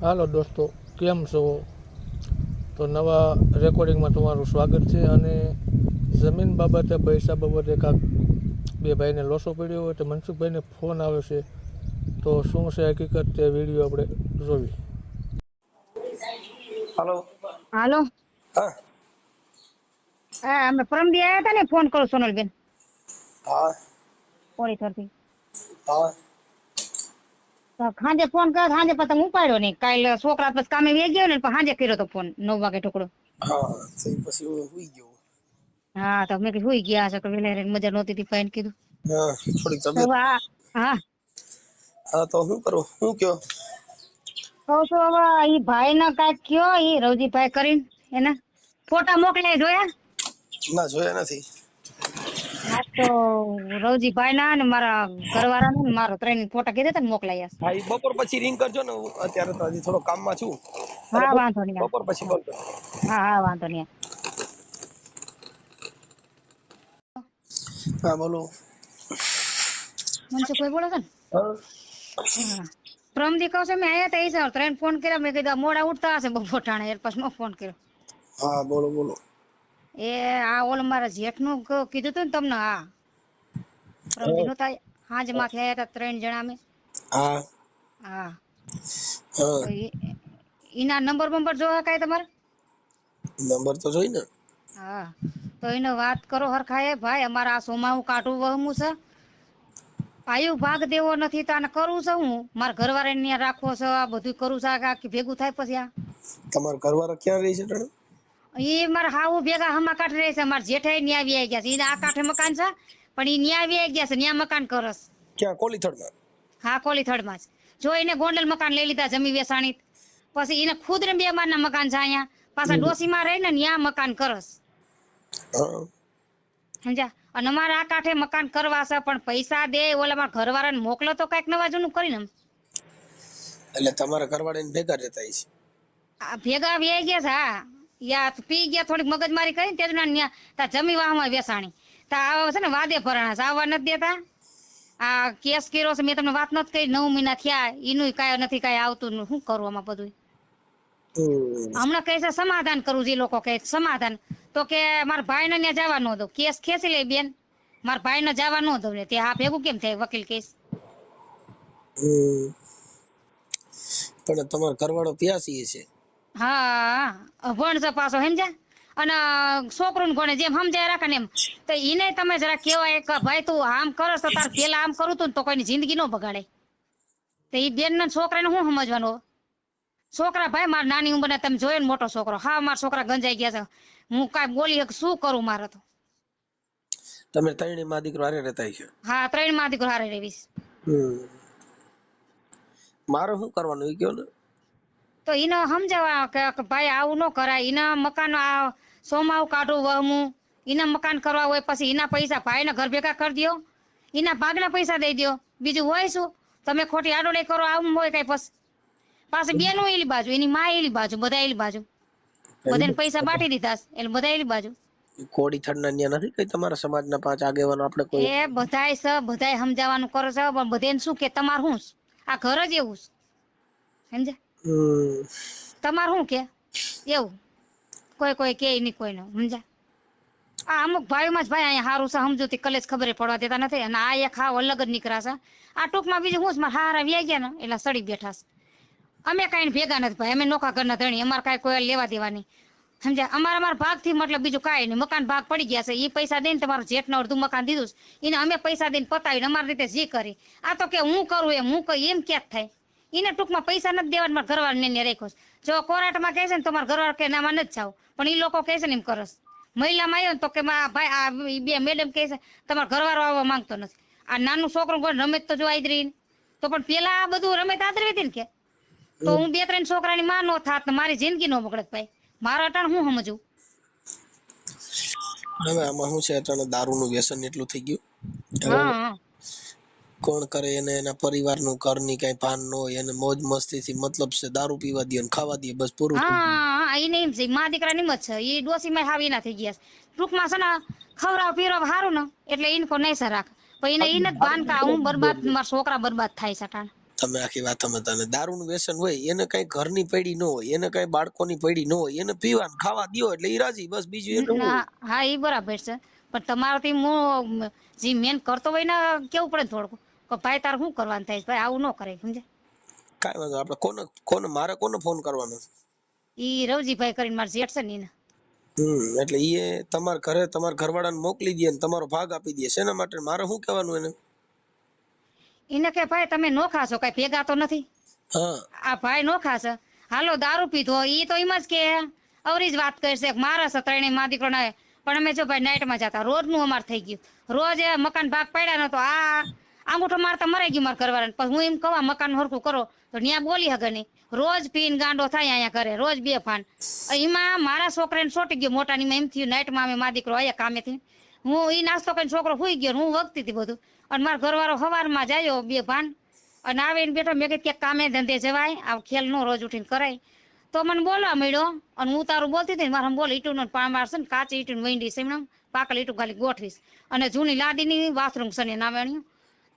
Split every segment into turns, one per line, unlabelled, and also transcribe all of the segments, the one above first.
હાલો દોસ્તો, કેમ છો? તો નવા રેકોર્ડિંગમાં તમારું સ્વાગત છે. અને જમીન બાબતે, પૈસા બાબતે કાંક બે ભાઈને લોસો પડ્યો હોય તો મનસુખભાઈને ફોન આવે છે. તો શું છે હકીકત તે વિડીયો આપણે જોવી.
હાલો.
હાલો.
હા
હા, અમે પરમદી આવ્યા હતા ને, ફોન કરો સોનલબેન
હા
પોળીથરથી.
હા
તો સાંજે ફોન કર્યો, સાંજે પછી તમે ઉપાડ્યો નહીં. કાલે છોકરા પછી કામે વે ગયો ને, પછી સાંજે કર્યો તો ફોન 9 વાગે ટુકડો.
હા પછી હું સુઈ ગયો.
હા, તો મેં કીધું સુઈ ગયા હશે, તો વેલા મજા નહોતી તી ફાઈન કીધું.
હા થોડીક
તો
તબિયત.
હા
હા તો શું કરું, શું કયો?
કહું તો હવે ઈ ભાઈ ને કાંઈક કયો, ઈ રવજીભાઈ કરીને એના ફોટા મોકલ્યા, જોયા?
ના જોયા નથી.
હા તો રવજીભાઈ ના ને મારા ઘરવાળા ને મારો 3 ફોટા કીધા હતા ને મોકલાયા.
હા ઈ બપોર પછી રિંગ કરજો ને, હું અત્યારે તો હજી થોડો કામમાં છું. એટલે
હા વાંધો નહીં.
બપોર પછી બોલ કરજો.
હા હા વાંધો નહીં.
હા બોલો.
મનસુખભાઈ બોલો છો ને?
હા
હા. પ્રમદી કહો છો મેં આયા તા ઈ 3 ફોન કર્યા, મેં કીધું મોડા ઉઠતા હશે બપોર ટાણે, એટલે પછી મેં ફોન કર્યો.
હા બોલો બોલો.
એ આ ઓલો મારા જેઠનું કીધું તું ને તમને. હા, પ્રમદી નહોતા હાંજ માંથી આયા તા 3 જણા અમે.
હા
હા
હા
તો ઈના નંબર જોવા કાંઈ તમારે?
નંબર તો જોઈ ને.
હા તો એને વાત કરો હરખાએ, ભાઈ અમારે આ સોમાવું કાઢવું વહમું છે, પાયું ભાગ દેવો નથી, તો આને કરું છે હું મારા ઘરવાળાને ત્યાં રાખવો છે, આ બધું કરું છે, આ ભેગું થાય પછી આ
તમારા ઘરવાળા ક્યાં રહી છે ટાણે?
એ મારા હાવ ભેગા હમા કાંઠે રહે છે. મારા જેઠાઈ ન્યા આવી ગયા છે. એને આ કાંઠે મકાન છે, પણ એ ન્યા આવી ગયા છે, ન્યા મકાન કરસ.
ક્યાં કોલીથડમાં?
હા કોલીથડમાં જ. જો એને ગોંડલ મકાન લઈ લીધા જમી વેસાણી, પછી એને ખુદ ને 2 માળના મકાન છે અહીંયા, પાછા ડોસીમાં રહી ને ન્યા મકાન કરસ.
હા
સમજ્યા? અને અમારે આ કાંઠે મકાન કરવા છે, પણ પૈસા દે ઓલા મારા ઘરવાળાને મોકલો તો કઈક નવા જૂનું કરીને.
એટલે તમારા ઘરવાળાને ભેગા રહેતા છે?
આ ભેગા વ્યાઈ ગયા છે. હા, યા પી ગયા, થોડીક મગજમારી કરીને તે ન્યા તા જમી વાહમાં વેસાણી તા આવા છે ને વાદે ભરાણા છે, આવવા નથી દેતા. આ કેસ કર્યો છે, મેં તમને વાત નથી કરી, 9 મહિના થયા, એનું કાંઈ નથી, કાંઈ આવતું. શું કરવું આમાં બધું? હમણાં કહે છે સમાધાન કરવું, જે લોકો કહે સમાધાન, તો કે મારા ભાઈને ત્યાં જવા ન દઉં, કેસ ખેંચી લે બેન, મારા ભાઈને જવા ન દઉં ને તે હા ભેગું કેમ થાય વકીલ કેસ?
પણ તમારો ઘરવાળો પ્યાસી છે?
હા અભણ છે પાછો, સમજ્યા? અને છોકરું કોને જેમ સમજાય રાખે ને એમ, તો એને તમે જરા કહેવાય કે ભાઈ તું આમ કરસ તો તાર પેલા આમ કરું તું ને તો કોઈની જિંદગી ન બગાડે. તો એ બેન ના છોકરાને શું સમજવાનું? છોકરા ભાઈ મારા નાની ઉંમરના તમે જોયો ને, મોટો છોકરો, હા મારા છોકરા ગંજાઈ ગયા છે, હું કાંઈ બોલી શું કરું મારે તો?
તમે 3 માં દીકરો હારે રહેતા છે?
હા 3 માં દીકરો હારે રહેવીશ.
મારે શું કરવાનું એ કયો ને.
તો એને સમજાવવા કે ભાઈ આવું ન કરાય, એના મકાન સોમાવું કાઢું વહમું, એના મકાન કરવા હોય પછી એના પૈસા ભાઈના ઘર ભેગા કરી દો, એના ભાગના પૈસા દઈ દો, બીજું હોય શું? તમે ખોટી આડોડી કરો આવું હોય કઈ? પછી પાછું બેનું એલી બાજુ, એની માં એલી બાજુ, બધા એલી બાજુ, બધાને પૈસા બાટી દીધા એટલે બધા એલી બાજુ.
કોડીથડના ન્યા નથી કઈ તમારા સમાજના 5 આગેવાનો આપણે કોઈ?
એ બધાય સમજાવવાનું કરો છો, પણ બધાને શું કે તમારું શું આ ઘર જ એવું સમજે તમારું શું કે એવું કોઈ કે નહીં કોઈને, સમજા? આ અમુક ભાઈમાં જ ભાઈ અહીંયા સારું છે, સમજૂતી કલેજ ખબર પડવા દેતા નથી, અને આ એક હાવ અલગ જ નીકળ્યા છે. આ ટૂંકમાં બીજું શું છે, હારા વ્યા ગયા ને એટલે સડી બેઠા છે. અમે કાંઈ ભેગા નથી ભાઈ, અમે નોખા ઘરના ધણી, અમારે કાંઈ કોઈ લેવા દેવા નહીં, સમજ્યા? અમારા ભાગથી મતલબ બીજું કાંઈ નહીં. મકાન ભાગ પડી ગયા છે, એ પૈસા દઈને તમારું જેઠને અડધું મકાન દીધું એને અમે પૈસા દઈને પતાવીને અમારી રીતે જે કરી. આ તો કે હું કરું એમ, હું કઈ એમ ક્યાંક થાય? એને ટૂંકમાં પૈસા નથી દેવા, મારા ઘરવાળાને રાખ્યો છે. જો કોર્ટમાં કહે છે ને તમારા ઘરવાળા કે નામાં નથી જાવ, પણ એ લોકો કહે છે ને એમ કરસ. મહિલામાં આવ્યો ને તો કે ભાઈ આ 2 મેડમ કહે છે તમારા ઘરવાળો આવવા માંગતો નથી. આ નાનું છોકરું કોઈ રમેત તો જો આદરી તો, પણ પેલા આ બધું રમેત આદરવી હતી ને કે, તો હું 2-3 છોકરાની માં નો થાત ને મારી જિંદગી નો બગડત ભાઈ. મારા અટાણ હું સમજવું?
હવે આમાં શું છે, અચાનક દારૂનું વ્યસન એટલું થઈ ગયું.
હા
કોણ કરે એને? એના પરિવારનું ઘરની કઈ ભાન ન હોય, એને મોજ મસ્તીથી મતલબ છે, દારૂ પીવા દે ને ખાવા દે, બસ પૂરું થઈ ગયું.
હા એને એમ છે મા દીકરા નિમત છે, એ ડોસીમાં હાવી ના થઈ ગયા. ટૂંકમાં છે ને ખવડાવ પીવડાવ સારું ને એટલે ઇનકો નહીં સર રાખ, પણ એને જ ભાન કા હું બરબાદ, મારા છોકરા બરબાદ થાય છે અટાણ.
તમે આખી વાત સમજતા ને દારૂનું વ્યસન હોય એને કઈ ઘરની પડી ન હોય, એને કઈ બાળકોની પડી ન હોય, એને પીવાનું ખાવા દ્યો એટલે ઈ રાજી, બસ બીજું એને હું.
હા ઈ બરાબર છે, પણ તમારાથી હું જે મેન કરતો હોય ને કેવું પડે થોડુંક કે ભાઈ તારે શું કરવાનું થાય છે, ભાઈ આવું ન કરે, સમજે.
કાંઈ વાંધો આપણે કોને મારે કોને ફોન કરવાનો?
ઈ રવજીભાઈ કરીને મારા જેઠ છે ને એને.
એટલે ઈ તમારા ઘરે તમારા ઘરવાળાને મોકલી દે ને તમારો ભાગ આપી દે, શેના માટે? મારે શું કહેવાનું એને?
એને કે ભાઈ તમે નોખા છો, કઈ ભેગા તો નથી.
હા
આ ભાઈ નોખા છે, હાલો દારૂ પીધો, ઈ તો એમ જ કે અવરી જ વાત કરશે, મારા છે ત્રણેય મા દીકરો ના. પણ અમે જો ભાઈ નાઇટમાં જતા, રોજનું અમારે થઈ ગયું, રોજ મકાન ભાગ પડ્યા નતો, આ આંગૂઠો મારતા મરાઈ ગયું મારા ઘરવાળાને. પછી હું એમ કહવા મકાન હરખું કરો તો ન્યા બોલી હગે નહીં, રોજ પીને ગાંડો થાય અહીંયા ઘરે, રોજ બે ફાન. એમાં મારા છોકરાને છોટી ગયો મોટાની, એમ થયું નાઇટમાં અમે મા દીકરો આયા કામેથી, હું ઈ નાસ્તો કરીને છોકરો સુઈ ગયો, હું વગતી હતી બધું, અને મારા ઘરવાળો સવારમાં જાયો બે ભાન, અને આવીને બેઠો. મેં કીધું કે કામે ધંધે જવાય, આ ખેલ નો રોજ ઉઠીને કરાય. તો મને બોલવા મળ્યો, અને હું તારું બોલતી હતી મારે બોલ ઈટું નો મારશે ને કાચી ઈટું વંડી છે એમ પાકલ ઈટું ખાલી ગોઠવીશ, અને જૂની લાદીની બાથરૂમ છે ને નામે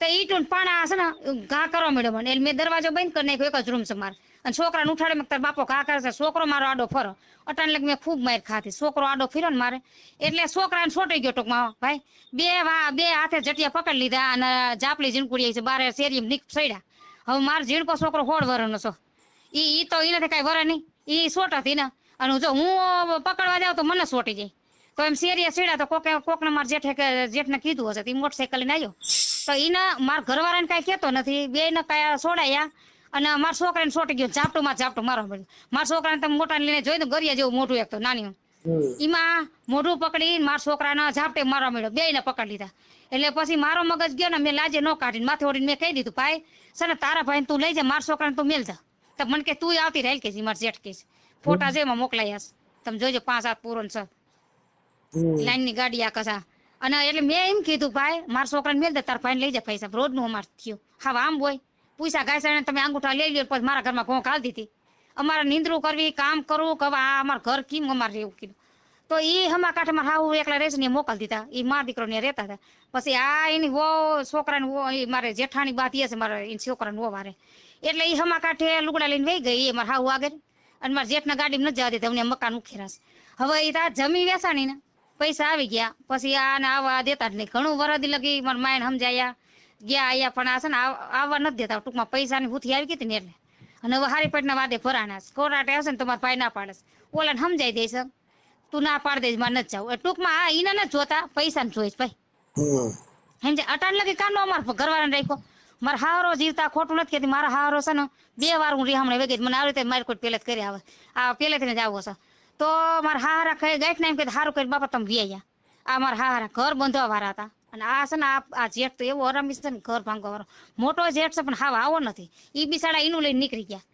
તો ઈટું પાણા છે ને ઘા કરવા મળ્યો મને, એટલે મેં દરવાજો બંધ કરી નાખ્યો, એક જ રૂમ છે મારે. અને છોકરાને ઉઠાડે તાર બાપો ઘા કરે છે, છોકરો મારો આડો ફરો, અટાણ લગ મેં ખૂબ માર ખાધી, છોકરો આડો ફર્યો ને મારે, એટલે છોકરાને છોટી ગયો ટૂંકમાં. ભાઈ બે હાથે જટિયા પકડી લીધા, અને જાપલી ઝીણકુડી છે બારે શેરી નીક સડ્યા. હવે મારો ઝીણકો છોકરો 16 વર્ષનો છો, ઈ તો એનાથી કઈ વરે નહીં, ઈ સોટ હતી ને, અને જો હું પકડવા જાઉં તો મને સોટી જાય. તો એમ શેરીએ સીડા તો કોકને મારા જેઠને કીધું હશે, એ મોટરસાઇકલ લઈને આવ્યો, તો એને મારા ઘરવાળાને કઈ કહેતો નથી, બે ને કઈ સોડાયા, અને મારા છોકરાને સોટી ગયો, ઝાપટું મારવા મળ્યું. મારા છોકરાને તમે મોટાને લઈને જોઈ તો ગરિયા જેવું મોટું એક તો નાની, એમાં મોઢું પકડી મારા છોકરાના ઝાપટે મારવા મળ્યો, બે ને પકડી લીધા. એટલે પછી મારો મગજ ગયો ને, મેં લાજે ન કાઢીને માથે ઓડીને મેં કહી દીધું, ભાઈ છે ને તારા ભાઈને તું લઈ જા, મારા છોકરાને તું મેલ જા. તો મને કે તું આવતી રહેલ કે મારા જેઠ કે ફોટા જેમાં મોકલાયા, તમે જોજો 5-7 પૂરો છે લાઈન ની ગાડી આ કસા. અને એટલે મેં એમ કીધું ભાઈ મારા છોકરાને મેલ દે, તારા ભાઈને લઈ જા પૈસા, રોજ નું અમારે થયું. હા આમ હોય પૈસા ગાય તમે અંગૂઠા લઈ લ્યો, પછી મારા ઘરમાં ઘોં કાઢી દીધી, અમારે નીંદરું કરવી, કામ કરવું, કે આ અમારું ઘર કેમ અમારે રહેવું કીધું. તો ઈ હમા કાંઠે મારા હાહુ એકલા રહેશે ને મોકલી દીધા, ઈ મા દીકરો ને રહેતા હતા. પછી આ એની વો છોકરાને મારે જેઠાણી બાત એ છે મારે એની છોકરાને વો વારે, એટલે ઈ હમા કાંઠે લુગડા લઈને વહી ગઈ, એ મારા હાહુ આગળ, અને મારા જેઠના ગાડીમાં નથી જવા દેતા, અમને મકાન ઉખેરાશે. હવે એ તા જમી વેસાણી ને પૈસા આવી ગયા, પછી આને આવવા દેતા જ નહીં, ઘણું વરદી લગી મારા માયને સમજાયા ગયા આયા, પણ આ છે ને આવવા નથી દેતા, ટૂંકમાં પૈસાની ભૂથી આવી ગઈ હતી ને એટલે. અને હવે હારી પેટના વાદે ભરાણા કોરાટે હશે ને તમારા ભાઈ ના પાડે, ઓલાને સમજાઈ દઈશ તું ના પાડ દઈશ મારે નથી જાવ, ટૂંકમાં આ ઈને નથી જોતા, પૈસા ને જોઈશ ભાઈ. સમજે અટાણ લગી કાનો અમારા ઘરવાળાને રાખ્યો, મારા હારો જીવતા ખોટું નથી કહેતી, મારા હારો છે ને 2 વાર હું રીહામણે વેગી, મને આવી રીતે મારી કોઈ પેલે જ કરી આવે, આ પેલેથી જ આવો છે. તો મારા હારા ખાઈ ગાઈઠ ને એમ કે સારું કરી બાપા તમે વ્યાયા, આ મારા હારા ઘર બંધવા વાળા હતા, અને આ છે ને આ જેઠ તો એવો હરામી છે ને ઘર ભાંગવા વાળો, મોટો જેઠ છે પણ હાવ આવો નથી, ઈ બિસાડા એનું લઈને નીકળી ગયા,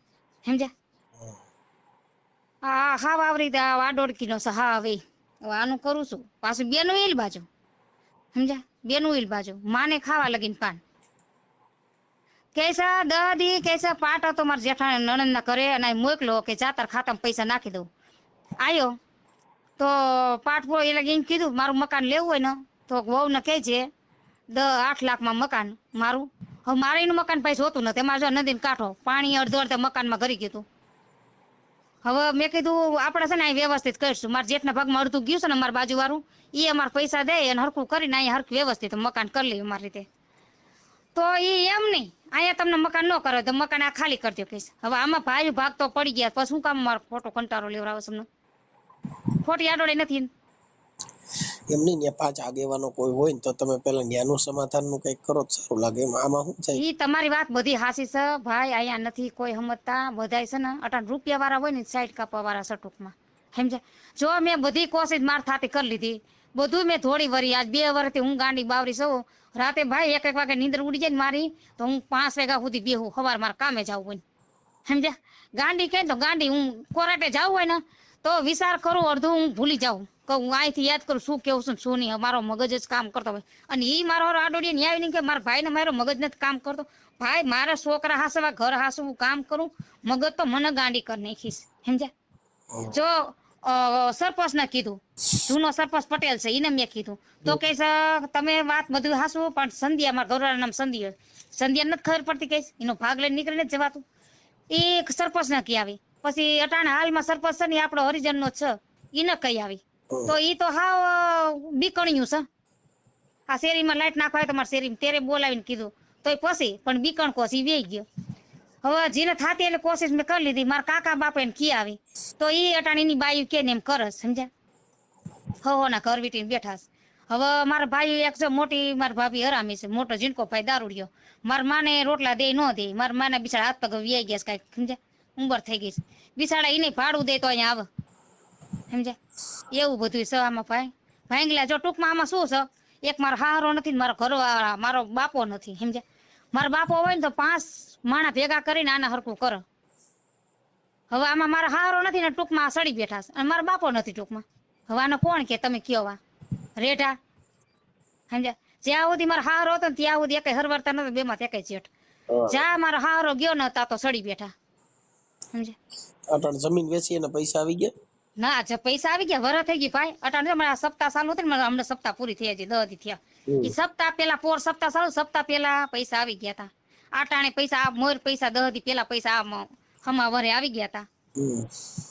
સમજ્યા. હા હાવ આવરી આ દોડકીનો છે, હા હવે આનું કરું છું પાછું બેનું ઈલ બાજુ, સમજ્યા, બેનું ઈલ બાજુ માને ખાવા લગીને પાન કેસા દદી કેસા પાટ હતો મારા જેઠાણી નણંદ ના કરે, અને મોકલો કે જાતર ખાતામાં પૈસા નાખી દઉં. આયો તો પાઠ પૂરો એટલે એમ કીધું મારું મકાન લેવું હોય ને તો વહુ ને કહેજે 8 લાખમાં મકાન મારું. હવે મારે એનું મકાન પૈસા હોતું નથી, એમાં જો નદીને કાંઠો પાણી અડધો મકાનમાં ઘરી ગયું. હવે મેં કીધું આપણે છે ને અહીં વ્યવસ્થિત કરીશું, મારા જેઠના ભાગમાં અડધું ગયું છે ને અમારા બાજુ વાળું, એ અમારે પૈસા દે અને હરખું કરીને અહીંયા હરખું વ્યવસ્થિત મકાન કરી લઈએ અમારી રીતે. તો એ એમ નહીં, અહીંયા તમને મકાન ન કરે તો મકાન આ ખાલી કરી દો કહીશ. હવે આમાં ભાઈ ભાગ તો પડી ગયા, પછી શું કામ મારો ખોટો કંટાળો લેવડાવે તમને, ખોટી આડોળી નથી.
એમ નહીં, ત્યાં 5 આગેવાનો કોઈ હોય ને તો તમે પેલા ન્યાનું સમાધાનનું કંઈક કરો તો સારું લાગે. આમાં શું થાય?
ઈ તમારી વાત બધી હાસી છે ભાઈ, અહીંયા નથી કોઈ સમજતા, બધાય છે ને અટાણ રૂપિયા વાળા હોય ને સાઈડ કાપવા વાળા છે ટૂંકમાં, સમજ્યા. જો મેં બધી કોશિશ માર થાતી કરી લીધી, બધું મેં થોડી વરી, આજ 2 વર્ષથી હું ગાંડી બાવરી છું. રાતે ભાઈ 1 વાગે નીંદર ઉડી જાય ને મારી તો હું 5 વાગ્યા સુધી બેહું, સવાર મારે કામે જવું હોય, સમજ્યા. ગાંડી કહે તો ગાંડી, હું કોરાટે જવું હોય ને તો વિચાર કરું, અડધું હું ભૂલી જાઉં, કે હું અહીંથી યાદ કરું શું કેવું છું શું નહીં, મારો મગજ જ કામ કરતો હોય. અને ઈ મારો આડોડીએ ન્યાય નહીં કે મારા ભાઈને મારો મગજ નથી કામ કરતો, ભાઈ મારા છોકરા હાસવા ઘર હાસવું કામ કરું, મગજ તો મને ગાંડી કરી નાખીશ, સમજ્યા. જો સરપંચ ને કીધું, જૂનો સરપંચ પટેલ છે એને મેં કીધું તો કે તમે વાત બધું હાસું પણ સંધ્યા મારા ઘરવાળા નામ સંધ્યા નથી ખબર પડતી કઈ એનો ભાગ લઈને નીકળીને જ જવાતું એ સરપંચ ને કહી આવી પછી અટાણે હાલમાં સરપંચ છે ને આપણો હરિજન નો છે એને કહી આવી તો ઈ તો હાવ બીકણ્યું છે આ શેરીમાં લાઈટ નાખવા તમારે શેરીમાં તેરે બોલાવીને કીધું તોય પછી પણ બીકણ કોશી વેઈ ગયો હવે જીને થાતી એટલે કોશિશ મેં કરી લીધી મારા કાકા બાપા ને કી આવી તો ઈ અટાણીની બાયું કે ને એમ કરસ સમજ્યા હો ના ઘર વીટીને બેઠા છે હવે મારા ભાઈ એક છે મોટી મારી ભાભી હરામી છે મોટો જીનકો ભાઈ દારૂડિયો મારા માને રોટલા દે નો દે મારા માને બિચારા હાથ પગ વ્યાઈ ગયા છે કાંઈક સમજ્યા ઉંમર થઈ ગઈ છે બિચારા એને ભાડું દે તો અહીંયા આવે સમજ્યા એવું બધું છે આમાં ભાંગલા જો ટૂંકમાં આમાં શું છે એક મારો હારો નથી મારો ઘરવાળા મારો બાપો નથી સમજ્યા મારો બાપો હોય ને તો 5 માણા ભેગા કરીને આના હરકું કરો હવે આમાં મારા હારો નથી ને ટૂંકમાં સડી બેઠા છે અને મારો બાપો નથી ટૂંકમાં હવે આને કોણ કે તમે કયો વા રેઢા સમજ્યા જ્યાં સુધી મારો હારો હતો ને ત્યાં સુધી એકેય હરવરતા નતો બેમાં એકેય જેઠ જ્યાં મારો હારો ગયો ને તા તો સડી બેઠા સમજ્યા
અટાણ જમીન વેચી અને પૈસા આવી ગયા
ના જે પૈસા આવી ગયા વરસ થઈ ગઈ ભાઈ અટાણે જો મારા સપ્તાહ ચાલુ હતી ને અમને સપ્તાહ પૂરી થઈ ગઈ 10 દી થયા એ સપ્તાહ પેલા પોર સપ્તાહ ચાલુ સપ્તાહ પેલા પૈસા આવી ગયા હતા આટાણે પૈસા મોર પૈસા 10 દી પેલા પૈસા હમા વરે આવી ગયા હતા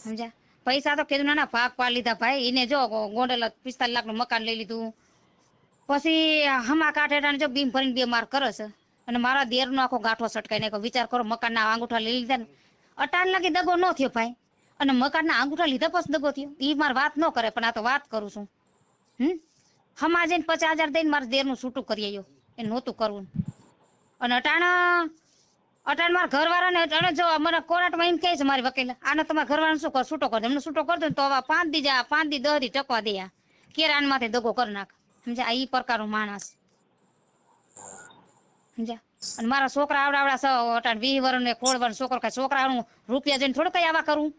સમજ્યા પૈસા તો કીધું ના ભાગ પાડી લીધા ભાઈ એને જો ગોંડલ 45 લાખનું મકાન લઈ લીધું પછી હમા કાંઠે જો બીમ ભરીને 2 માર કરે છે અને મારા દેરનો આખો ગાંઠો સટકાઈ નાખ્યો વિચાર કરો મકાનના આંગૂઠા લઈ લીધા ને અટાણ લાગી દગો ન થયો ભાઈ અને મકાનના આંગૂઠા લીધા પછી દગો થયો ઈ માર વાત ન કરે પણ આ તો વાત કરું છું હમા જઈને 50,000 દઈને મારા દેરનું છૂટું કરી આવ્યો એ નહોતું કરવું અને અટાણ મારા ઘરવાળાને અટાણે જો મને કોર્ટમાં એમ કહે છે મારી વકીલ આને તમારા ઘરવાળાને શું કર છૂટો કરી દે એમને છૂટો કરી દે તો હવે 5 દી 10 દી ટકવા દે કેરાન માથે દગો કરી નાખ સમજ્યા આ ઈ પ્રકારનો માણસ સમજ્યા અને મારા છોકરા આવડા અટાણ 20 વર્ષ ને 16 વર્ષ છોકરો કઈ છોકરાનું રૂપિયા જોઈને થોડું કઈ આવા કરું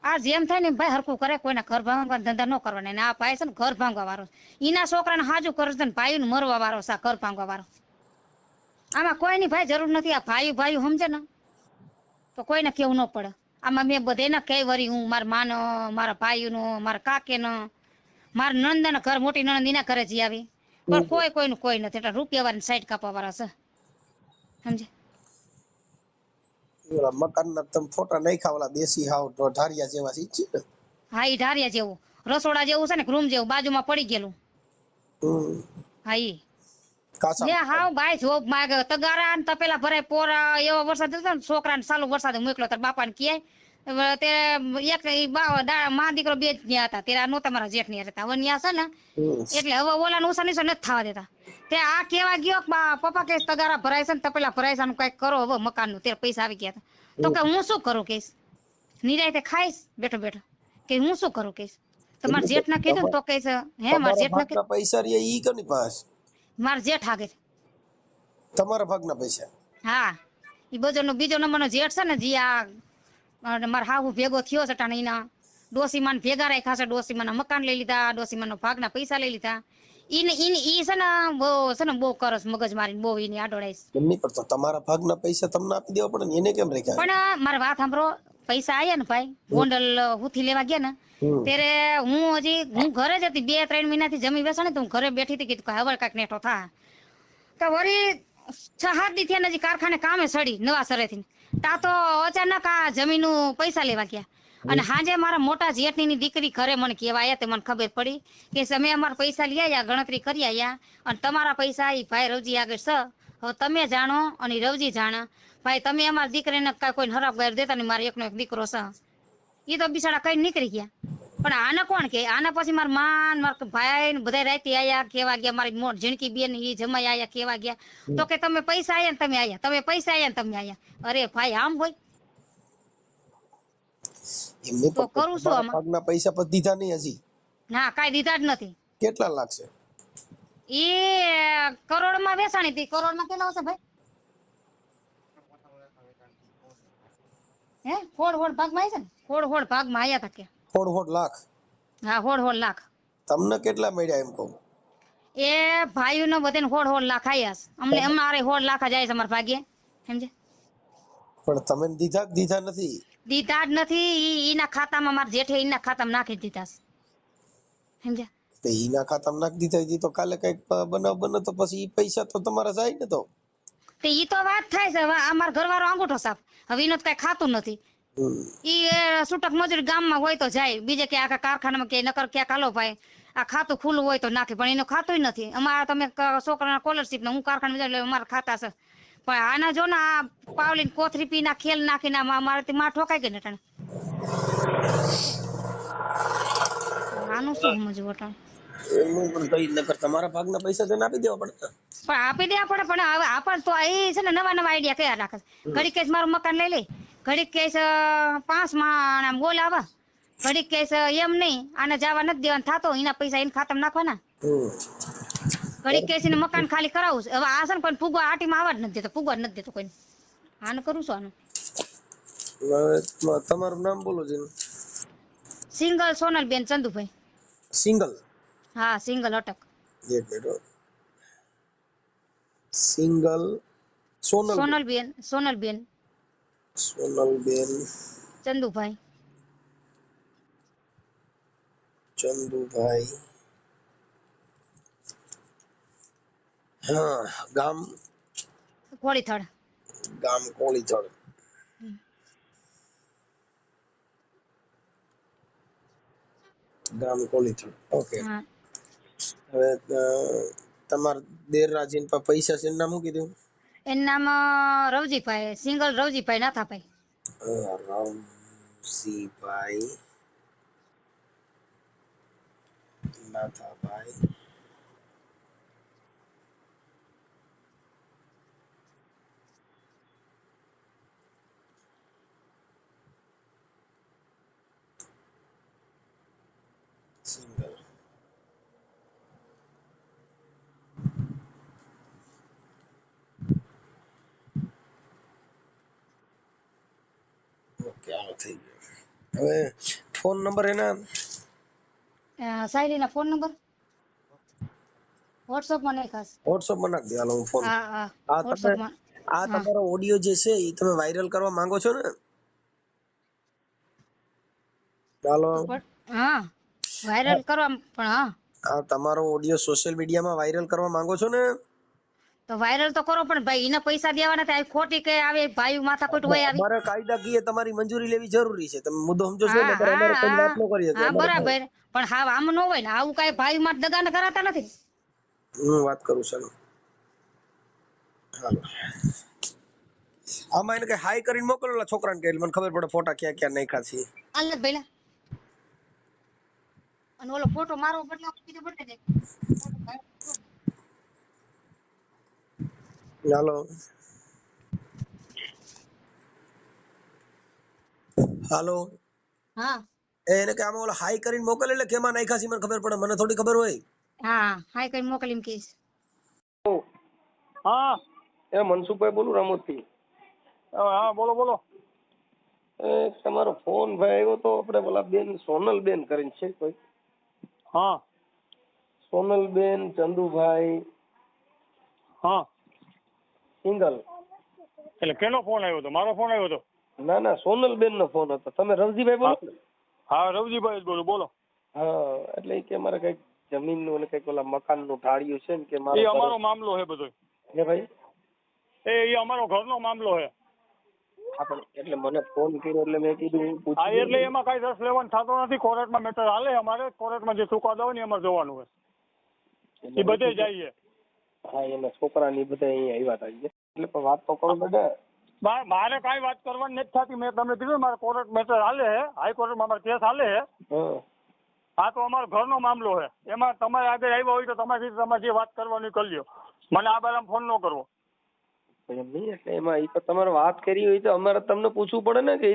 આ જેમ થાય ને ભાઈ હરખું કરે કોઈના ઘર ભાંગવા ધંધા ન કરવાના ને આ ભાઈ છે ને ઘર ભાંગવા વાળો એના છોકરાને હાજુ કરે છે ને ભાઈનું મરવા વાળો છે ઘર ભાંગવા વાળો આમાં કોઈની ભાઈ જરૂર નથી આ ભાઈ સમજે ને તો કોઈને કેવું ન પડે આમાં મેં બધાને કઈ વરી હું મારા માનો મારા ભાઈનો મારા કાકેનો મારા નંદના ઘર મોટી નણંદ એના ઘરે જઈ આવી પણ કોઈનું કોઈ નથી એટલે રૂપિયા વાળા સાઈડ કાપવા વાળા છે સમજે
મકાનના તમે ફોટા નાખ્યા ઓલા દેશી હાવ ઢારિયા જેવા છે ને
હા ઈ ઢારિયા જેવું રસોડા જેવું છે ને રૂમ જેવું બાજુમાં પડી ગયેલું હા ઈ હાવ ભાઈ જોબ માગે તગારા ને તપેલા ભરાય પોરા એવો વરસાદ હતો ને છોકરાને ચાલુ વરસાદ મોકલો તાર બાપાને કહે તે એક માં દીકરો 2 જ ગયા હતા ત્યારે નો તમારા જેઠ ની રહેતા હવે ન્યા છે ને એટલે હવે ઓલા ઉષા નિશા નથી થવા દેતા તે આ કેવા ગયો પપ્પા કે તગારા ભરાય છે ને તપેલા ભરાય છે કઈક કરો હવે મકાન નું ત્યારે પૈસા આવી ગયા હતા તો કે હું શું કરું કહીશ નિરાયતે ખાઈશ બેઠો બેઠો કે હું શું કરું કહીશ તમારા જેઠ ના કીધું તો કહીશ હે મારા જેઠ ના કીધું
પૈસા રે ઈ કોની પાસે
મારા જેઠ આગળ
તમારા ભાગના પૈસા
હા ઈ બીજો નંબરનો જેઠ છે ને જી આ મારા હાહુ ભેગો થયો છે ટાણે એના ડોસીમાન ભેગા રાખ્યા છે ડોસીમાના મકાન લઈ લીધા ડોસીમાનો ભાગના પૈસા લઈ લીધા ઈ છે ને બહુ કરસ મગજ મારીને બહુ એની આડોડાઈશ
એમની પર તો તમારા ભાગના પૈસા તમને આપી દેવા પડે ને એને કેમ રાખ્યા
પણ મારી વાત સાંભળો પૈસા આયા ને ભાઈ ગોંડલ હુથી લેવા ગયા ને ત્યારે હું ઘરે જ હતી 2-3 મહિનાથી જમી બેસા ને તો હું ઘરે બેઠી હતી કીધું હવે કાંઈક નેઠો થા તો વળી 6-7 દી થયા નજી કારખાને કામે સડી નવા સરેથી તા તો અચાનક આ જમીનનું પૈસા લેવા ગયા અને હાજે મારા મોટા જેઠની દીકરી ઘરે મને કહેવા આવ્યા તે મને ખબર પડી કે તમે અમારા પૈસા લઈ આવ્યા ગણતરી કરી આવ્યા અને તમારા પૈસા એ ભાઈ રવજી આગળ છે હવે તમે જાણો અને રવજી જાણે ભાઈ તમે અમારા દીકરીને કોઈ હરાબ ગાર દેતા ને મારો એકનો એક દીકરો છે એ તો બિચારા કઈ નીકળી ગયા પણ આને કોણ કે આના પછી મારા માન મારા ભાઈ ને બધા રાતે આયા કેવા ગયા મારી ઝીણકી બેન એ જમાઈ આયા કેવા ગયા તો કે તમે પૈસા આયા ને તમે આયા તમે પૈસા આયા ને તમે આયા અરે ભાઈ આમ હોય
એમને
તો કરું છું આમાં
ભાગના પૈસા પર દીધા નહીં હજી
ના કાઈ દીધા જ નથી
કેટલા લાગશે
એ કરોડમાં વેચાણી હતી કરોડમાં કેટલા હશે ભાઈ હે હોડ ભાગમાં આવી છે ને હોડ ભાગમાં આયા હતા કે
હોડ લાખ
હા હોડ લાખ
તમને કેટલા મળ્યા એમ કહું
એ ભાઈઓને બધાને હોડ લાખ આયા છે અમને અમારે હોડ લાખ જાય છે અમારા ભાગ્યે સમજે
પણ તમે દીધા નથી?
દીધા જ નથી. ઈના ખાતામાં મારા જેઠે ઈના ખાતામાં નાખી દીધા છે, સમજ્યા?
તો ઈના ખાતામાં નાખી દીધા હતી તો કાલે કઈક બનાવ બને તો પછી ઈ પૈસા તો તમારા જાય ને. તો
ઈ તો વાત થાય છે. હવે અમારા ઘરવાળો અંગૂઠો સાફ. હવે ઈનો તો કઈ ખાતું નથી. ઈ છૂટક મજૂરી ગામમાં હોય તો જાય, બીજે ક્યાં આખા કારખાનામાં કે નકર ક્યાંક હાલો ભાઈ આ ખાતું ખુલ્લું હોય તો નાખે, પણ એનું ખાતું નથી. અમારા તમે છોકરાના સ્કોલરશીપ ને હું કારખાને એટલે અમારા ખાતા છે, પણ આના જો ને આ પાવલી કોથરી પીના ખેલ નાખીને મારાથી માં ઠોકાઈ ગઈ ને ટાણે. આનું શું સમજવું અટાણે?
એનું પણ કઈ નકર તમારા ભાગના પૈસા તેને આપી દેવા પડે.
પણ આપી દેવા પડે, પણ હવે આપણ તો એ છે ને નવા આઈડિયા કયા રાખે છે. ઘડી કેસ મારું મકાન લઈ લે, ઘડી કેસ 5 માં બોલાવા, ઘડી કેસ એમ નહીં આને જવા નથી દેવાનું થાતો, એના પૈસા એને ખાતામાં નાખવાના. ઘડી કેસ એને મકાન ખાલી કરાવું છે. હવે આ છે ને કોઈ ફૂગો આટીમાં આવવા જ નથી દેતો, ફૂગવા જ નથી દેતો કોઈ. આને કરું છું આનું.
તમારું નામ બોલો છે?
સિંગલ સોનલબેન ચંદુભાઈ.
સિંગલ?
હા, સિંગલ અટક.
એક મિનિટ. સિંગલ
સોનલબેન
સોનલબેન
ચંદુભાઈ.
ચંદુભાઈ. હા, ગામ
કોળીથળ.
ગામ કોળીથળ. ગામ કોળીથળ. ઓકે. હવે તમાર દેરરાજીન પર પૈસા છે, નામ શું કીધું?
એનું નામ Ravjibhai, single Ravjibhai Nathabhai.
Ravjibhai Nathabhai. Single. Okay, આવો થઈ ગયો. હવે ફોન નંબર એના
સાયરીના ફોન નંબર વોટ્સઅપ માં નહીં ખાસ.
વોટ્સઅપ માં નાખ દે. હાલો હું ફોન.
હા
આ
વોટ્સઅપ માં.
આ તમારો ઓડિયો જે છે એ તમે વાયરલ કરવા માંગો છો ને? ચાલો.
હા, વાયરલ કરવા, પણ હા
આ તમારો ઓડિયો સોશિયલ મીડિયામાં વાયરલ કરવા માંગો છો ને?
તો વાયરલ તો કરો, પણ ભાઈ એને પૈસા દેવાના થાય, ખોટી કે આવે ભાઈ માથાકૂટ હોય આવી.
અમારે કાયદાકીય તમારી મંજૂરી લેવી જરૂરી છે. તમે મુદ્દો સમજો છો?
હા
અમારે કોઈ વાત ન કરીએ.
હા બરાબર, પણ હા આમ ન હોય ને, આવું કઈ ભાઈ માં દગાને કરાતા નથી.
હું વાત કરું ચાલો. હાલો. આમાં એને કઈ હાઈ કરીને મોકલેલા છોકરાને કે મને ખબર પડે ફોટા ક્યાં ક્યાં નાખ્યા છે.
અલ્લે ભઈલા અને ઓલો ફોટો મારો બદલાવ કીધો બદલે દે.
હાલો. હાલો.
હા,
એને કે આમાં ઓલો હાઈ કરીને મોકલે એટલે કેમાં નાખ્યા છે મને ખબર પડે, મને થોડી ખબર હોય.
હા હાઈ કરીને મોકલીને કીશ.
હા,
એ મનસુખભાઈ બોલું રામોદથી.
હા બોલો બોલો.
તમારો ફોન ભાઈ આવ્યો તો આપણે બોલા બેન સોનલબેન કરીને છે કોઈ?
હા
સોનલબેન ચંદુભાઈ
હા.
સિંગલ.
એટલે કેનો ફોન આવ્યો હતો? મારો ફોન આવ્યો હતો?
ના ના, સોનલબેન નો ફોન હતો. તમે રવજીભાઈ બોલો?
હા રવજીભાઈ જ બોલું. બોલો.
હા, એટલે કે મારે કઈક જમીન નું અને કઈક ઓલા મકાન નું ઢાળ્યું છે ને કે મારો
એ અમારો મામલો છે બધો.
હે ભાઈ?
એ અમારો ઘરનો મામલો છે.
એટલે મને ફોન કર્યો એટલે મેં કીધું
હા, એટલે એમાં કઈ રસ લેવાનું થતો નથી. કોર્ટમાં મેટર હાલે અમારે. કોર્ટમાં જે ચુકાદો હોય ને એમાં જવાનું હોય. એ બધે જઈએ.
હા, એના છોકરાની બધા અહીંયા આવ્યા હતા એટલે વાત તો કરો બધા.
મારે કઈ વાત કરવાની નથી થતી. મેં તમને કીધું મારે કોર્ટ મેટર હાલે છે, હાઈકોર્ટમાં અમારો કેસ હાલે છે. હા, તો અમારો ઘરનો મામલો છે. એમાં તમારે આગળ આવ્યા હોય તો તમારી તમારે જે વાત કરવાની કરી લ્યો. મને આ બારામાં ફોન ન કરવો.
એટલે એમાં ઈ તો તમારે વાત કરી હોય તો અમારે તમને પૂછવું પડે ને કે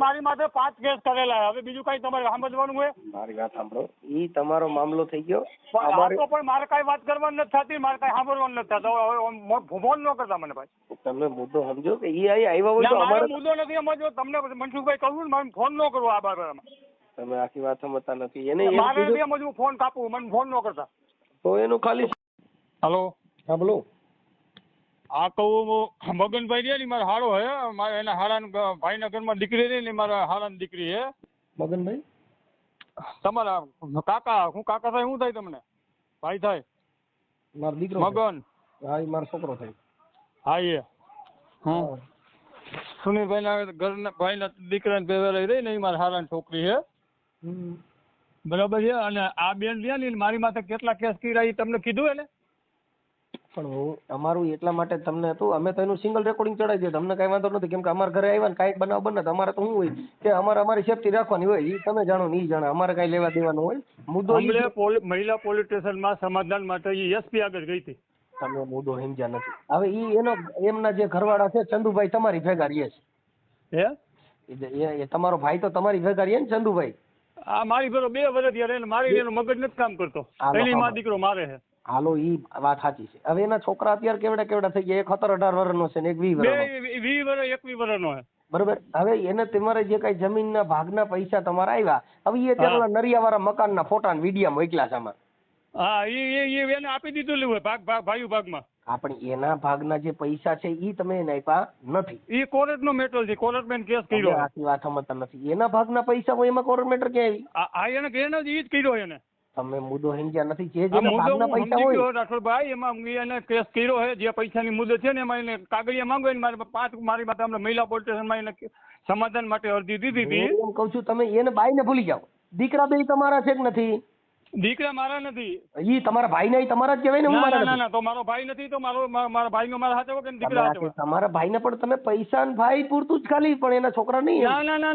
મારી માથે 5 કેસ કરેલા. હવે બીજું કઈ તમારે સમજવાનું હોય?
મારી વાત સાંભળો, ઈ તમારો મામલો થઈ ગયો.
પણ મારે કઈ વાત કરવાની નથી થતી, મારે કઈ સાંભળવાનું નથી થતું. ફોન ન કરતા મને ભાઈ.
તમે મુદ્દો સમજો કે ઈ આવ્યા હોય તો
અમારો મુદ્દો નથી સમજવો. તમને મનસુખભાઈ કહું ને મારે ફોન ન કરવો આ બારામાં.
તમે આખી વાત સમજતા નથી. એને
મારે નથી સમજવું. ફોન કાપવું, મને ફોન ન કરતા.
તો એનું ખાલી.
હાલો.
હા બોલો.
આ કહું મગનભાઈ રહ્યા ને મારા હારો હે, મારા એના હારા ભાઈના ઘરમાં દીકરી રહી ને મારા હારાની દીકરી હે.
મગનભાઈ
તમારા કાકા, હું કાકા થાય, શું થાય તમને? ભાઈ થાય?
મારો દીકરો
મગન.
હા એ મારો છોકરો થાય.
હા એ સુનિલભાઈ ના ઘરના ભાઈના દીકરાને ભેવેલા રહી ને એ મારા હારાની છોકરી છે. બરાબર છે. અને આ બેન રહ્યા ને મારી માથે કેટલા કેસ કર્યા એ તમને કીધું એને?
પણ હું અમારું એટલા માટે તમને હતું, અમે તો એનું સિંગલ રેકોર્ડિંગ ચડાવી દઈએ, તમને કઈ વાંધો નથી, કેમ કે અમારા ઘરે આવ્યા ને કાંઈક બનાવ બને તો અમારે તો શું હોય કે અમારી સેફટી રાખવાની હોય, એ તમે જાણો ને એ જાણે, અમારે કઈ લેવા દેવાનું હોય. મુદ્દો
મહિલા પોલીસ સ્ટેશનમાં સમાધાન માટે એસપી આગળ ગઈ હતી.
તમે મુદ્દો સમજ્યા નથી. હવે ઈ એનો એમના જે ઘરવાળા છે ચંદુભાઈ તમારી ભેગા રહીએ
હે?
એ તમારો ભાઈ તો તમારી ભેગા રહીએ ને ચંદુભાઈ?
આ મારી ઘરો 2 વર્ષ થયા એને મારી એનો મગજ નથી કામ કરતો, એની માં દીકરો મારે છે.
હાલો ઈ વાત સાચી છે. હવે એના છોકરા અત્યારે કેવડા થઈ ગયા, એક 17-18 વર્ષનો છે ને એક 20 વર્ષનો.
20 વર્ષ 21 વર્ષનો છે.
બરોબર. હવે એને તમારે જે કઈ જમીનના ભાગના પૈસા તમારા આવ્યા, હવે એ તેના નરિયાવાળા મકાનના ફોટા ને વિડીયા મોકલ્યા છે આમાં.
હા એ એને આપી દીધું હોય ભાગમાં.
આપણે એના ભાગના જે પૈસા છે ઈ તમે એને આપ્યા નથી.
એ કોર્ટનો મેટર છે, કોર્ટમાં કેસ કર્યો.
આખી વાત સમજતા નથી. એના ભાગના પૈસા હોય એમાં કોર્ટ મેટર ક્યાં આવી?
એને જ કર્યો એને.
તમે મુદ્દો સમજ્યા નથી. જે ભાગના પૈસા હોય
રાઠોડભાઈ એમાં એને કેસ કર્યો છે, જે પૈસાની મુદત છે ને એમાં એને કાગળિયા માંગો ને મારી માથે અમને મહિલા પોલીસ સ્ટેશનમાં એને સમાધાન માટે અરજી દીધી હતી.
એમ કહું છું તમે એને બાઈને ભૂલી જાઓ. દીકરા બે તમારા છે કે નથી?
દીકરા મારા નથી.
ઈ તમારા ભાઈ ના તમારા જ કહેવાય ને. હું મારા
ના તો મારો ભાઈ નથી, તો મારા ભાઈનો મારા હાથે હોય કે દીકરા હાથે હોય?
તમારા ભાઈને પણ તમે પૈસા ને ભાઈ પૂરતું જ ખાલી, પણ એના છોકરા નહીં.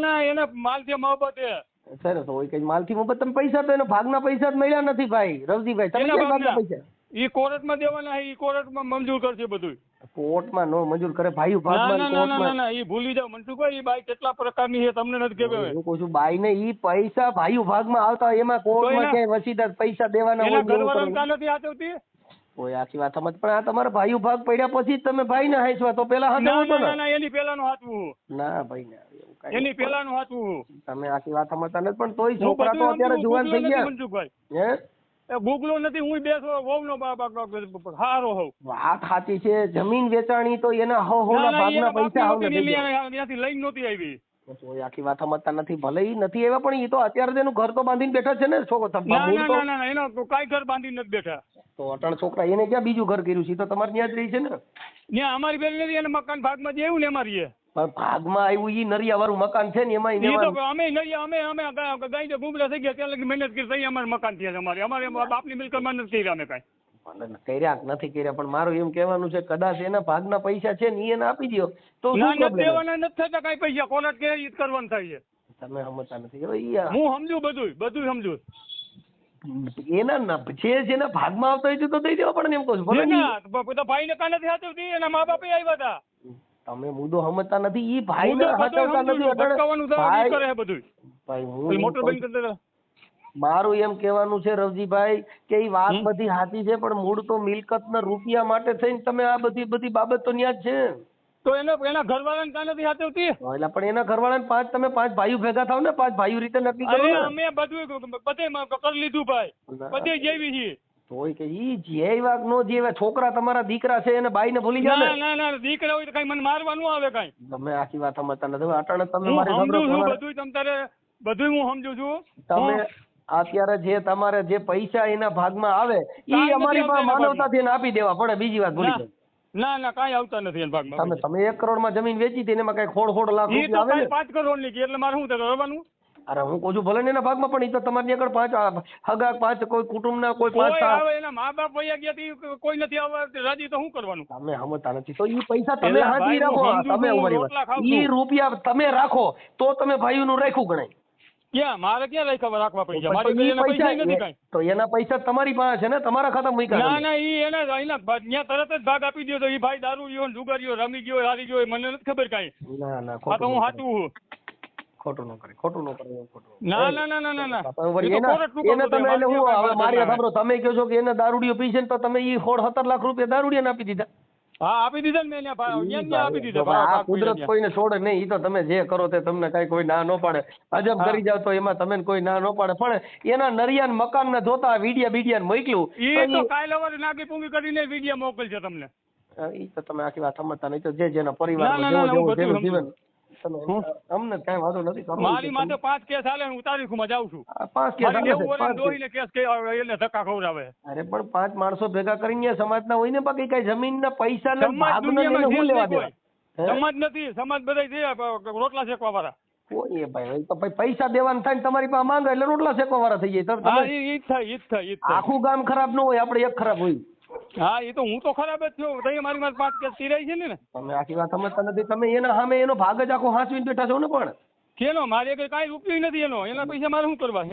ના એને માલથી મોહબ્બત છે.
સર તો હોય કઈ માલથી મોહબ્બત. તમે પૈસા તો એનો ભાગના પૈસા જ મળ્યા નથી ભાઈ રવજીભાઈ. તમે ક્યાં ભાગના પૈસા?
ઈ કોર્ટમાં દેવાના, ઈ કોર્ટમાં મંજૂર કરશે બધું.
કોર્ટમાં નો મંજૂર કરે ભાઈ ભાગમાં.
ના ઈ ભૂલી જાવ મનસુખભાઈ, ઈ બાઈ કેટલા પ્રકારની છે તમને નથી ખબર.
હું કહું છું બાઈ ને ઈ પૈસા ભાઈ ભાગમાં આવતા એમાં કોર્ટમાં ક્યાંય વસીદા પૈસા દેવાના હોય?
ઘરવાળા નથી હાથવતી
કોઈ આખી વાત સમજ. પણ આ તમારા ભાઈ ભાગ પડ્યા પછી તમે ભાઈ ને હાંસવા તો પેલા
ના એની પેલાનું હાથવું.
ના ભાઈ ના
એની પેલાનું હાથવું.
તમે આખી વાત સમજતા નથી. પણ તોય છોકરા તો અત્યારે જુવાન થઈ ગયા
મનસુખભાઈ.
હે
ગુગલો નથી, હું બેસો વહુનો હારો હોઉં.
વાત સાચી છે. જમીન વેચાણી તો એના હોના ભાગના પૈસા
ત્યાંથી લઈને નહોતી આવી.
આખી વાત સમજતા નથી. ભલે ઈ નથી આવ્યા પણ ઈ તો અત્યારે એનું ઘર તો બાંધીને બેઠા છે ને છોકરો.
ના એનો કઈ ઘર બાંધીને નથી બેઠા.
તો અટણ છોકરા એને ક્યાં બીજું ઘર કર્યું છે? તો તમારે ત્યાં જ રહી છે ને.
ત્યાં અમારી બેન નથી, એને મકાન ભાગમાં જે આવ્યું ને અમારી
ભાગમાં આવ્યું ઈ નરિયા વાળું મકાન છે ને એમાં
અમે ગાય ગુમરા થઈ ગયા ત્યાં લગી મહેનત કરી થઈ અમારે મકાન થયા. અમારે બાપની મિલકતમાં નથી કર્યા અમે કઈ.
કર્યા નથી કર્યા, પણ મારું એમ કહેવાનું છે કદાચ એના ભાગના પૈસા છે ને એને આપી દો તો
દેવાના નથી થતા કઈ પૈસા. કોર્ટ કે ઈ કરવાનું થાય છે.
તમે સમજતા નથી.
હું સમજુ બધું સમજુ.
એના જેના ભાગમાં આવતા હોય તો દઈ દેવા પડે ને. એમ કહું છું
ભાઈ ને કાં નથી હાથવતી, એના મા બાપ આવ્યા હતા.
તમે મુદ્દો સમજતા નથી. ઈ ભાઈ ને હાથવતા નથી. ભાઈ મારું એમ કહેવાનું છે રવજીભાઈ કે ઈ વાત બધી સાચી છે, પણ મૂળ તો મિલકત ના રૂપિયા માટે થઈને તમે આ બધી બાબત તો ન્યા જ છે.
તો એના ઘરવાળાને કાં નથી હાથવતી?
એટલે પણ એના ઘરવાળાને તમે 5 ભાઈઓ ભેગા થાવ ને, 5 ભાઈઓ રીતે નક્કી કરો.
અમે બધે કરી લીધું ભાઈ, બધે જેવી છીએ.
તોય કે ઈ જેવા નો જેવા છોકરા તમારા દીકરા છે એને બાઈ ને ભૂલી જાવ.
ના દીકરા હોય તો કઈ મને મારવા ન આવે કઈ.
તમે આખી વાત સમજતા નથી. અટાણે તમે મારી
બધું હું સમજુ છું.
તમે અત્યારે જે તમારે જે પૈસા એના ભાગમાં આવે ઈ અમારી પાસે માનવતાથી એને આપી દેવા પડે. બીજી વાત ભૂલી જાવ.
ના કાંઈ આવતા નથી એના ભાગમાં.
તમે 1 કરોડમાં જમીન વેચી હતી એમાં કઈ ખોડ લાખ રૂપિયા આવે ને?
5 કરોડ ની એટલે મારે શું કરવાનું?
અરે હું કહું છું ભલે ને એના ભાગમાં, પણ એ તો તમારી આગળ 5 હગા 5 કોઈ કુટુંબના કોઈ 5
આવે એના મા બાપ વયા ગયા કોઈ નથી આવવા રાજી તો શું કરવાનું?
તમે સમજતા નથી. તો ઈ પૈસા તમે હાજી રાખો. તમે ઈ રૂપિયા તમે રાખો તો તમે ભાઈઓનું રાખ્યું ગણાય.
ક્યાં મારે ક્યાં રાખવા પૈસા? મારી પૈસા નથી કઈ.
તો એના પૈસા તમારી પાસે છે ને, તમારા ખાતામાં મૂક્યા.
ના ઈ એના ત્યાં તરત જ ભાગ આપી દો તો ઈ ભાઈ દારૂ ગયો જુગારીઓ રમી ગયો હારી ગયો મને નથી ખબર કઈ.
ના
આ તો હું સાચું
ખોટું ન કરે.
ના
એને તમે એટલે હું હવે મારી સાંભળો, તમે કહો છો કે એને દારૂડિયો પીશે ને તો તમે ઈ 17 લાખ રૂપિયા દારૂડિયાને આપી દીધા.
હા આપી દીધા ને મેં આપી દીધા.
આ કુદરત કોઈને છોડે નહીં. ઈ તો તમે જે કરો તે તમને કઈ કોઈ ના ન પાડે. અજબ કરી જાવ તો એમાં તમે કોઈ ના ન પાડે. પણ એના નરિયાન મકાન ને જોતા વિડિયા મોકલ્યું.
ઈ તો કાલ હવે નાગી પૂંગી કરીને વિડિયા મોકલશે તમને.
ઈ તો તમે આખી વાત સમજતા નહીં. તો જે જેના
ના,
પરિવારમાં
ના,
જેવો
ના, હું
જેવો
બધું
જેનું જીવન
સમજુ.
તમે અમને કઈ વાંધો નથી કરવો
મારી માથે 5 કેસ હાલે હું તારીખમાં જાઉં છું.
5 કેસ
મારી
હાલે
90
છે, 5
વર્ષની
કેસ.
ડોહીને કેસ કે એને ધક્કા ખવડાવે.
અરે પણ 5 માણસો ભેગા કરીને સમાજના હોય ને, બાકી કઈ જમીનના પૈસાના
સમાજ
ભાગના
દુનિયામાં
લઈને
છે
શું
જ
લેવા
નહીં કોઈ.
દેવા? હે?
સમાજ નથી, સમાજ બધા છે રોટલા શેકવા વાળા.
કોઈ એ ભાઈ તો ભાઈ પૈસા દેવાના થાય ને તમારી પાસે માંગે એટલે રોટલા શેકવા વાળા થઈ જાય.
હા,
તમે
ઈ જ થાય, ઈ જ થાય, ઈ જ થાય.
આખું ગામ ખરાબ ન હોય, આપણે એક ખરાબ હોય.
હા, એ તો હું તો ખરાબ જ છું. તઈ મારી માથે 5 કેસ તિરાય છે ને.
તમે આખી વાત સમજતા નથી. તમે એના સામે એનો ભાગ જ આખો હાંસવીને બેઠા છો ને. પણ
કેનો મારે કઈ રૂપિયો નથી એનો. એના પૈસા મારે શું કરવા?